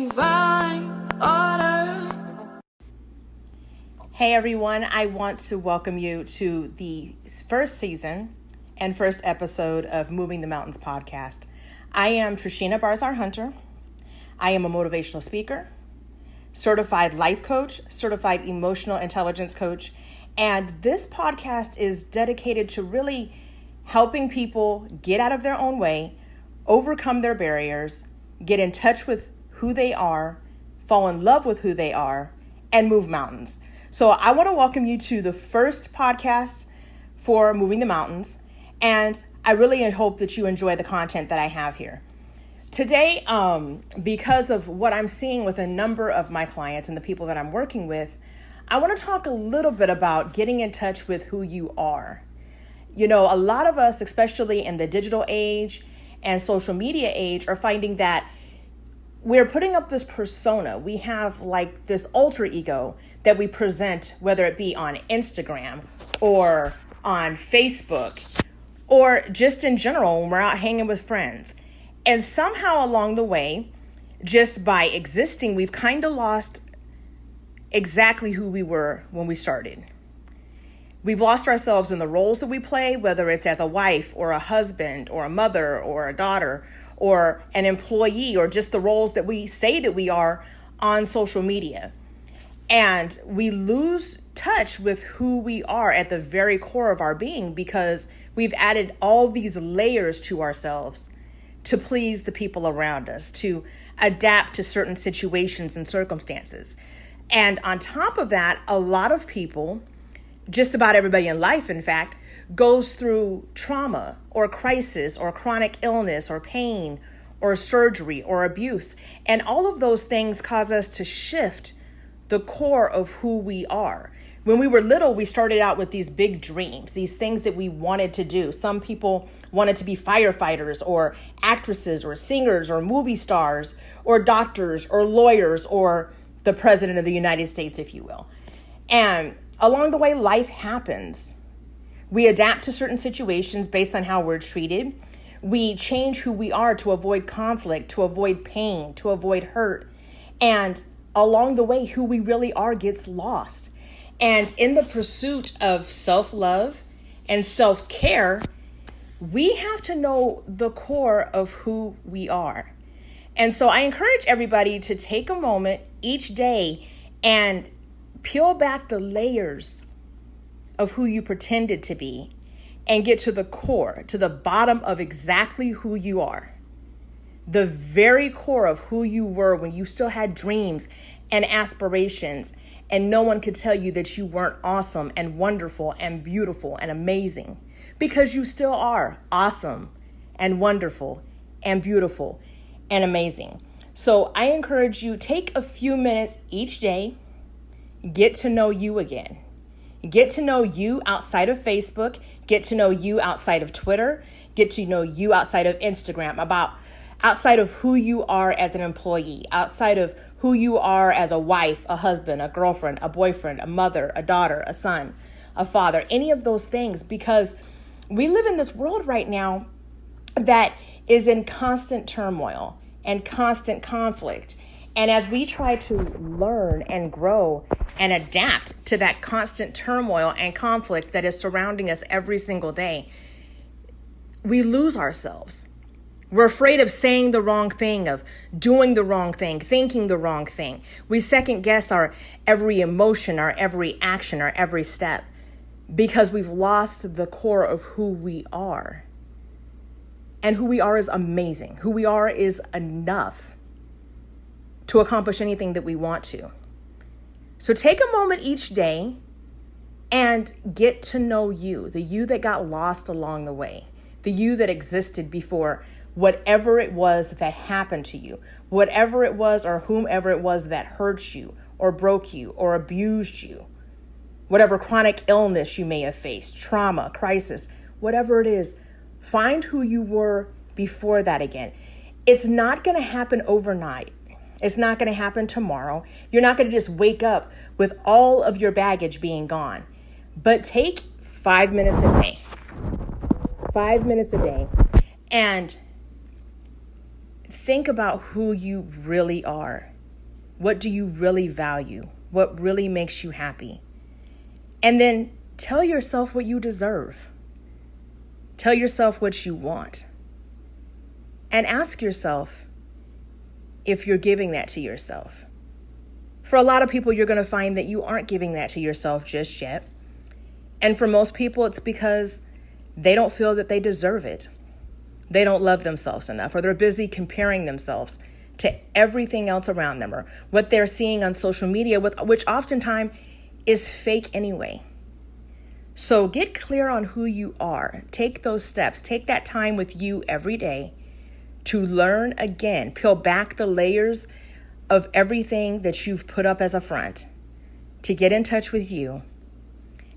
divine order. Hey everyone, I want to welcome you to the first season and first episode of Moving the Mountains podcast. I am Trishina Barzar-Hunter. I am a motivational speaker, certified life coach, certified emotional intelligence coach, and this podcast is dedicated to really helping people get out of their own way, overcome their barriers, get in touch with who they are, fall in love with who they are, and move mountains. So I want to welcome you to the first podcast for Moving the Mountains, and I really hope that you enjoy the content that I have here. Today, because of what I'm seeing with a number of my clients and the people that I'm working with, I want to talk a little bit about getting in touch with who you are. You know, a lot of us, especially in the digital age and social media age, are finding that we're putting up this persona. We have like this alter ego that we present, whether it be on Instagram or on Facebook or just in general when we're out hanging with friends. And somehow along the way, just by existing, we've kind of lost exactly who we were when we started. We've lost ourselves in the roles that we play, whether it's as a wife or a husband or a mother or a daughter or an employee, or just the roles that we say that we are on social media. And we lose touch with who we are at the very core of our being because we've added all these layers to ourselves to please the people around us, to adapt to certain situations and circumstances. And on top of that, a lot of people, just about everybody in life, in fact, goes through trauma or crisis or chronic illness or pain or surgery or abuse. And all of those things cause us to shift the core of who we are. When we were little, we started out with these big dreams, these things that we wanted to do. Some people wanted to be firefighters or actresses or singers or movie stars or doctors or lawyers or the president of the United States, if you will. And along the way, life happens. We adapt to certain situations based on how we're treated. We change who we are to avoid conflict, to avoid pain, to avoid hurt. And along the way, who we really are gets lost. And in the pursuit of self-love and self-care, we have to know the core of who we are. And so I encourage everybody to take a moment each day and peel back the layers of who you pretended to be and get to the core, to the bottom of exactly who you are. The very core of who you were when you still had dreams and aspirations and no one could tell you that you weren't awesome and wonderful and beautiful and amazing, because you still are awesome and wonderful and beautiful and amazing. So I encourage you, take a few minutes each day, get to know you again. Get to know you outside of Facebook, get to know you outside of Twitter, get to know you outside of Instagram, outside of who you are as an employee, outside of who you are as a wife, a husband, a girlfriend, a boyfriend, a mother, a daughter, a son, a father, any of those things, because we live in this world right now that is in constant turmoil and constant conflict. And as we try to learn and grow and adapt to that constant turmoil and conflict that is surrounding us every single day, we lose ourselves. We're afraid of saying the wrong thing, of doing the wrong thing, thinking the wrong thing. We second guess our every emotion, our every action, our every step, because we've lost the core of who we are. And who we are is amazing. Who we are is enough to accomplish anything that we want to. So take a moment each day and get to know you, the you that got lost along the way, the you that existed before whatever it was that happened to you, whatever it was or whomever it was that hurt you or broke you or abused you, whatever chronic illness you may have faced, trauma, crisis, whatever it is, find who you were before that again. It's not going to happen overnight. It's not going to happen tomorrow. You're not going to just wake up with all of your baggage being gone. But take 5 minutes a day. 5 minutes a day. And think about who you really are. What do you really value? What really makes you happy? And then tell yourself what you deserve. Tell yourself what you want. And ask yourself if you're giving that to yourself. For a lot of people, you're going to find that you aren't giving that to yourself just yet. And for most people, it's because they don't feel that they deserve it. They don't love themselves enough, or they're busy comparing themselves to everything else around them, or what they're seeing on social media, which oftentimes is fake anyway. So get clear on who you are. Take those steps. Take that time with you every day to learn again. Peel back the layers of everything that you've put up as a front to get in touch with you.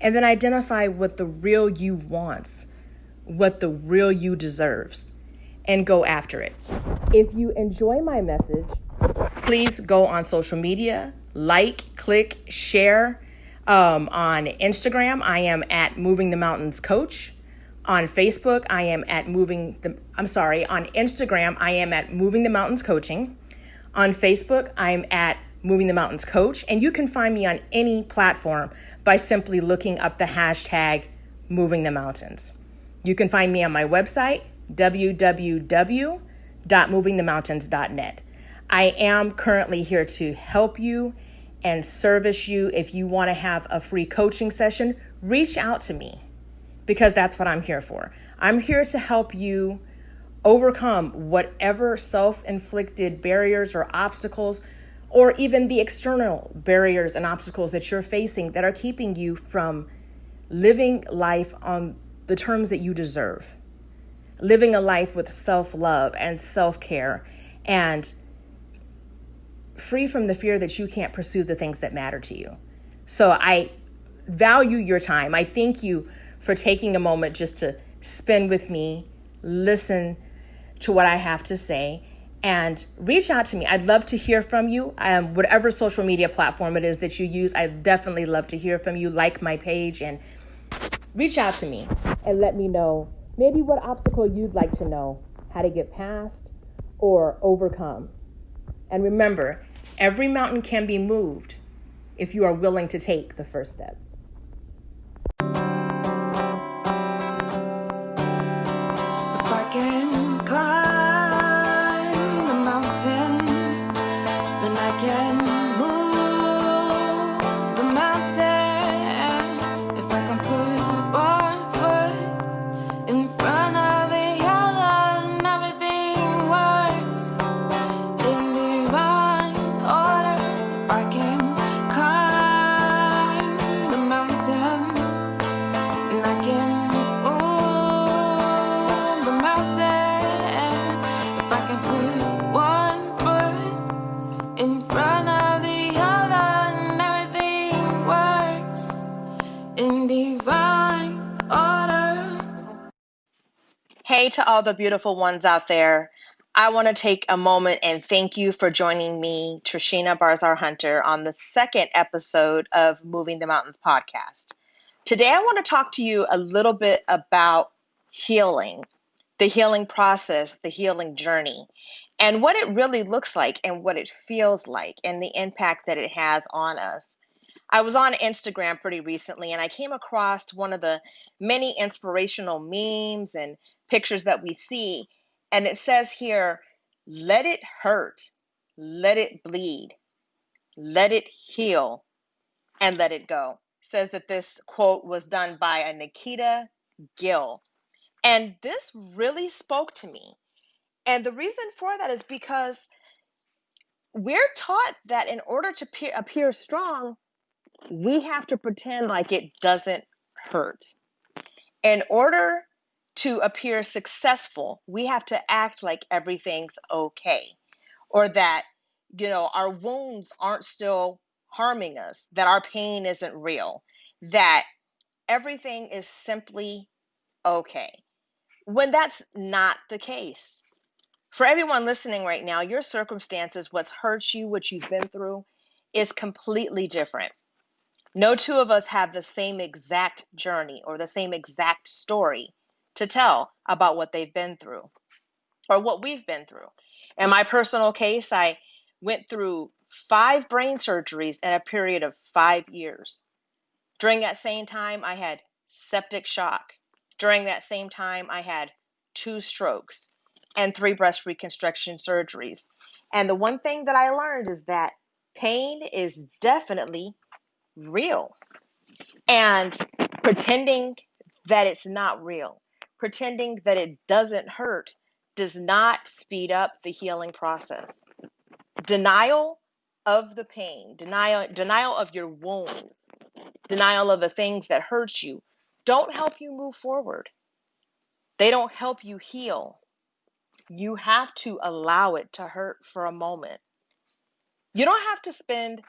And then identify what the real you wants, what the real you deserves, and go after it. If you enjoy my message, please go on social media, click, share. On Instagram, I am at Moving the Mountains Coach. On Facebook, I am at on Instagram, I am at Moving the Mountains Coaching. On Facebook, I'm at Moving the Mountains Coach. And you can find me on any platform by simply looking up the hashtag Moving the Mountains. You can find me on my website, www.movingthemountains.net. I am currently here to help you and service you. If you want to have a free coaching session, reach out to me, because that's what I'm here for. I'm here to help you overcome whatever self-inflicted barriers or obstacles, or even the external barriers and obstacles that you're facing that are keeping you from living life on the terms that you deserve. Living a life with self-love and self-care, and free from the fear that you can't pursue the things that matter to you. So I value your time. I thank you for taking a moment just to spend with me, listen to what I have to say, and reach out to me. I'd love to hear from you. Whatever social media platform it is that you use, I'd definitely love to hear from you. Like my page and reach out to me and let me know maybe what obstacle you'd like to know how to get past or overcome. And remember, every mountain can be moved if you are willing to take the first step. If I can climb the mountain, then I can move the mountain. If I can put one foot in front of the other, and everything works in divine order. If I can climb the mountain, and I can move the mountain. If I can put one foot in front of the other, and everything works in divine order. Hey to all the beautiful ones out there. I want to take a moment and thank you for joining me, Trishina Barzar Hunter, on the second episode of Moving the Mountains podcast. Today, I want to talk to you a little bit about healing, the healing process, the healing journey, and what it really looks like and what it feels like and the impact that it has on us. I was on Instagram pretty recently and I came across one of the many inspirational memes and pictures that we see. And it says here, let it hurt, let it bleed, let it heal, and let it go. Says that this quote was done by a Nikita Gill. And this really spoke to me. And the reason for that is because we're taught that in order to appear strong, we have to pretend like it doesn't hurt. In order to appear successful, we have to act like everything's okay, or that, our wounds aren't still harming us, that our pain isn't real, that everything is simply okay, when that's not the case. For everyone listening right now, your circumstances, what's hurt you, what you've been through, is completely different. No two of us have the same exact journey or the same exact story to tell about what they've been through or what we've been through. In my personal case, I went through 5 brain surgeries in a period of 5 years. During that same time, I had septic shock. During that same time, I had 2 strokes and 3 breast reconstruction surgeries. And the one thing that I learned is that pain is definitely real. And pretending that it's not real, pretending that it doesn't hurt, does not speed up the healing process. Denial of the pain, denial of your wounds, denial of the things that hurt you don't help you move forward. They don't help you heal. You have to allow it to hurt for a moment. You don't have to spend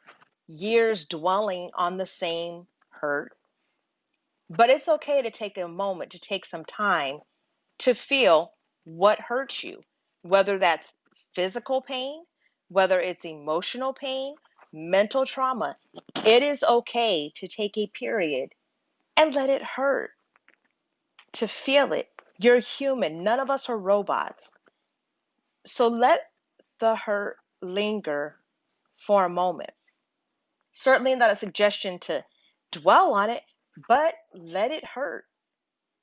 years dwelling on the same hurt, but it's okay to take a moment, to take some time to feel what hurts you, whether that's physical pain, whether it's emotional pain, mental trauma. It is okay to take a period and let it hurt, to feel it. You're human. None of us are robots. So let the hurt linger for a moment. Certainly not a suggestion to dwell on it, but let it hurt.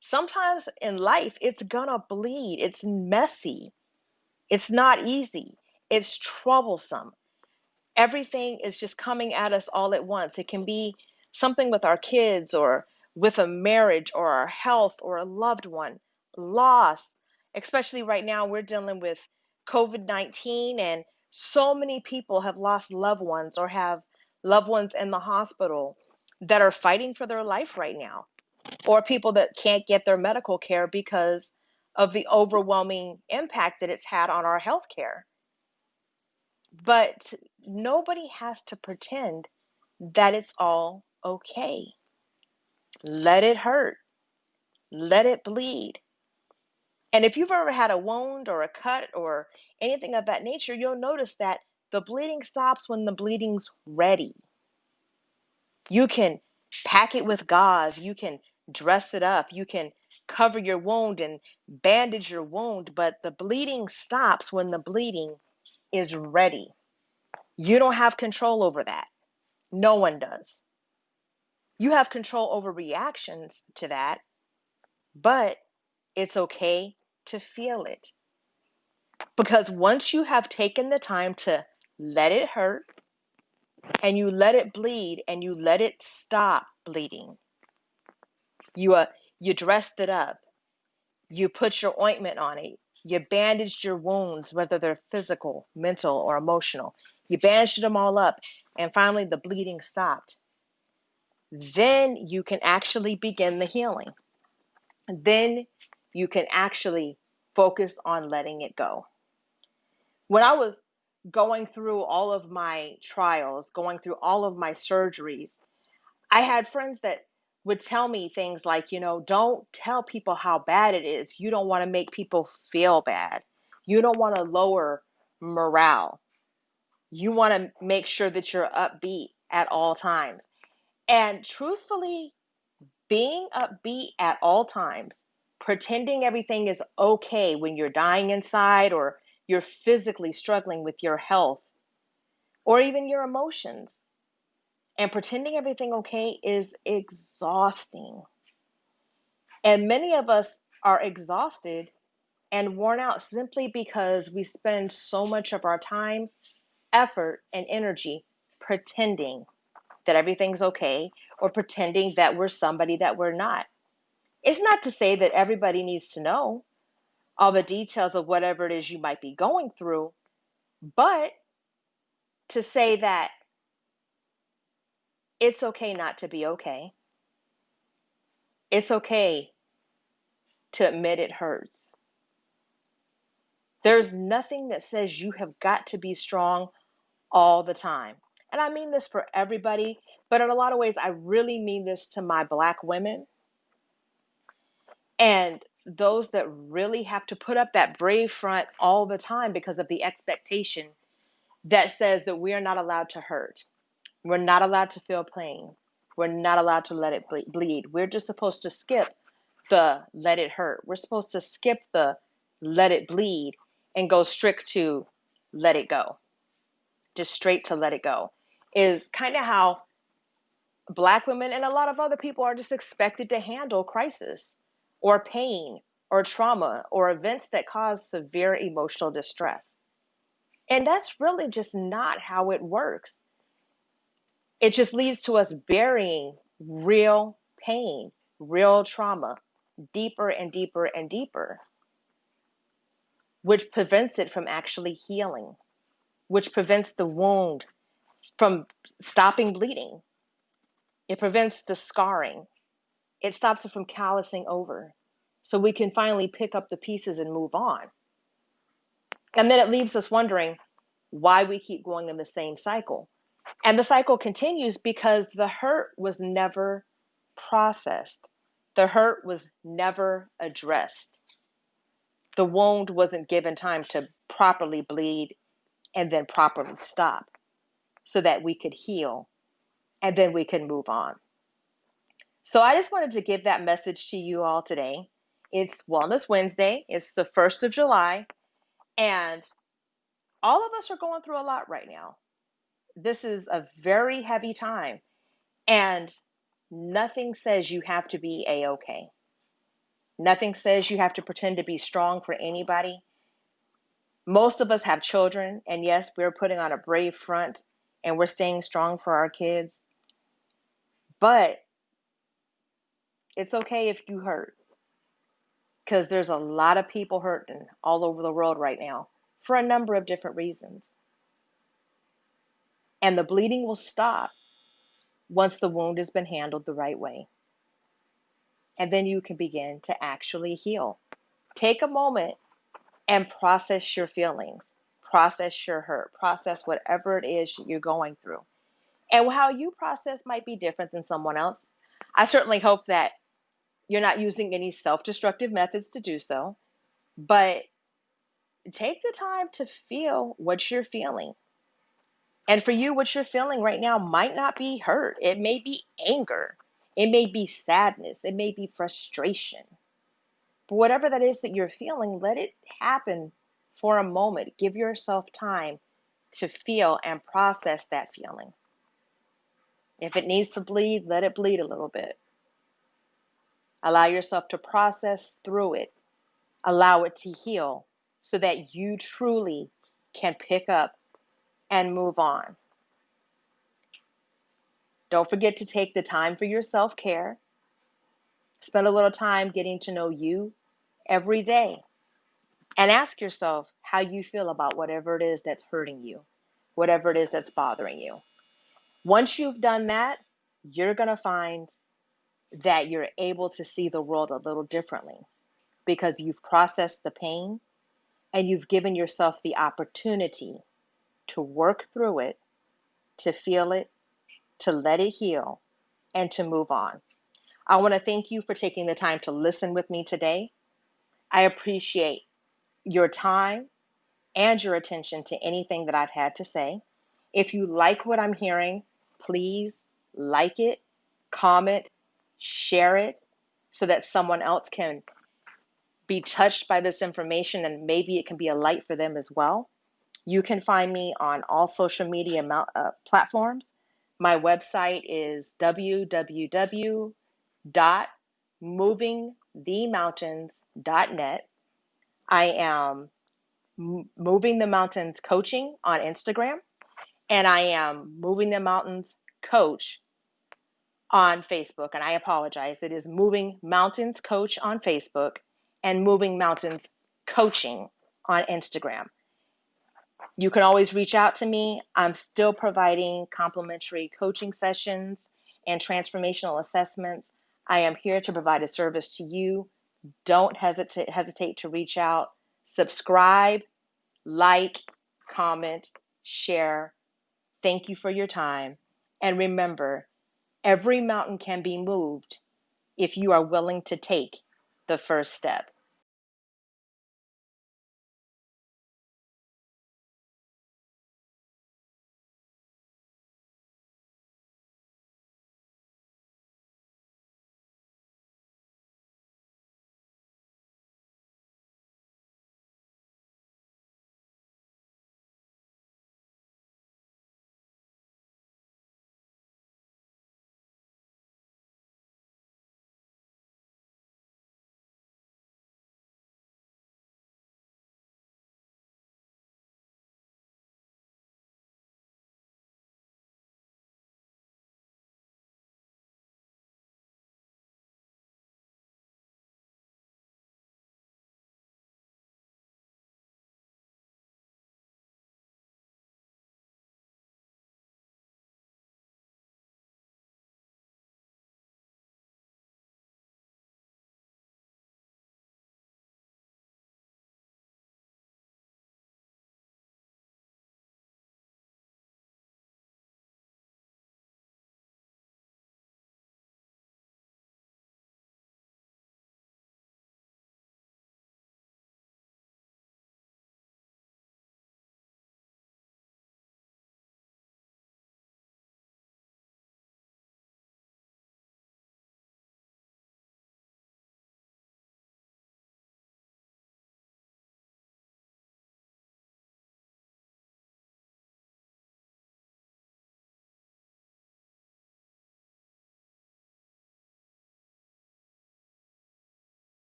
Sometimes in life, it's gonna bleed. It's messy. It's not easy. It's troublesome. Everything is just coming at us all at once. It can be something with our kids or with a marriage or our health or a loved one, loss. Especially right now, we're dealing with COVID-19, and so many people have lost loved ones or have loved ones in the hospital that are fighting for their life right now, or people that can't get their medical care because of the overwhelming impact that it's had on our health care. But nobody has to pretend that it's all okay. Let it hurt. Let it bleed. And if you've ever had a wound or a cut or anything of that nature, you'll notice that the bleeding stops when the bleeding's ready. You can pack it with gauze. You can dress it up. You can cover your wound and bandage your wound, but the bleeding stops when the bleeding is ready. You don't have control over that. No one does. You have control over reactions to that, but it's okay to feel it. Because once you have taken the time to let it hurt and you let it bleed and you let it stop bleeding, you dressed it up, you put your ointment on it, you bandaged your wounds, whether they're physical, mental, or emotional. You bandaged them all up, and finally the bleeding stopped. Then you can actually begin the healing. Then you can actually focus on letting it go. When I was going through all of my trials, going through all of my surgeries, I had friends that would tell me things like, don't tell people how bad it is. You don't want to make people feel bad. You don't want to lower morale. You want to make sure that you're upbeat at all times. And truthfully, being upbeat at all times, pretending everything is okay when you're dying inside or you're physically struggling with your health or even your emotions, and pretending everything okay is exhausting. And many of us are exhausted and worn out simply because we spend so much of our time, effort, and energy pretending that everything's okay or pretending that we're somebody that we're not. It's not to say that everybody needs to know all the details of whatever it is you might be going through, but to say that it's okay not to be okay. It's okay to admit it hurts. There's nothing that says you have got to be strong all the time. And I mean this for everybody, but in a lot of ways, I really mean this to my Black women and those that really have to put up that brave front all the time because of the expectation that says that we are not allowed to hurt. We're not allowed to feel pain. We're not allowed to let it bleed. We're just supposed to skip the let it hurt. We're supposed to skip the let it bleed and go strict to let it go. Just straight to let it go is kind of how Black women and a lot of other people are just expected to handle crisis or pain or trauma or events that cause severe emotional distress. And that's really just not how it works. It just leads to us burying real pain, real trauma, deeper and deeper and deeper, which prevents it from actually healing, which prevents the wound from stopping bleeding. It prevents the scarring. It stops it from callousing over. So we can finally pick up the pieces and move on. And then it leaves us wondering why we keep going in the same cycle. And the cycle continues because the hurt was never processed. The hurt was never addressed. The wound wasn't given time to properly bleed and then properly stop so that we could heal and then we can move on. So I just wanted to give that message to you all today. It's Wellness Wednesday. It's the 1st of July, and all of us are going through a lot right now. This is a very heavy time, and nothing says you have to be A-okay. Nothing says you have to pretend to be strong for anybody. Most of us have children, and yes, we're putting on a brave front, and we're staying strong for our kids. But it's okay if you hurt, because there's a lot of people hurting all over the world right now for a number of different reasons. And the bleeding will stop once the wound has been handled the right way. And then you can begin to actually heal. Take a moment and process your feelings, process your hurt, process whatever it is you're going through. And how you process might be different than someone else. I certainly hope that you're not using any self-destructive methods to do so, but take the time to feel what you're feeling. And for you, what you're feeling right now might not be hurt. It may be anger. It may be sadness. It may be frustration. But whatever that is that you're feeling, let it happen for a moment. Give yourself time to feel and process that feeling. If it needs to bleed, let it bleed a little bit. Allow yourself to process through it. Allow it to heal so that you truly can pick up and move on. Don't forget to take the time for your self-care. Spend a little time getting to know you every day. And ask yourself how you feel about whatever it is that's hurting you, whatever it is that's bothering you. Once you've done that, you're going to find that you're able to see the world a little differently because you've processed the pain and you've given yourself the opportunity to work through it, to feel it, to let it heal, and to move on. I want to thank you for taking the time to listen with me today. I appreciate your time and your attention to anything that I've had to say. If you like what I'm hearing, please like it, comment, share it so that someone else can be touched by this information and maybe it can be a light for them as well. You can find me on all social media platforms. My website is www.movingthemountains.net. I am Moving the Mountains Coaching on Instagram, and I am Moving the Mountains Coach on Facebook. And I apologize, it is Moving Mountains Coach on Facebook and Moving Mountains Coaching on Instagram. You can always reach out to me. I'm still providing complimentary coaching sessions and transformational assessments. I am here to provide a service to you. Don't hesitate to reach out. Subscribe, like, comment, share. Thank you for your time. And remember, every mountain can be moved if you are willing to take the first step.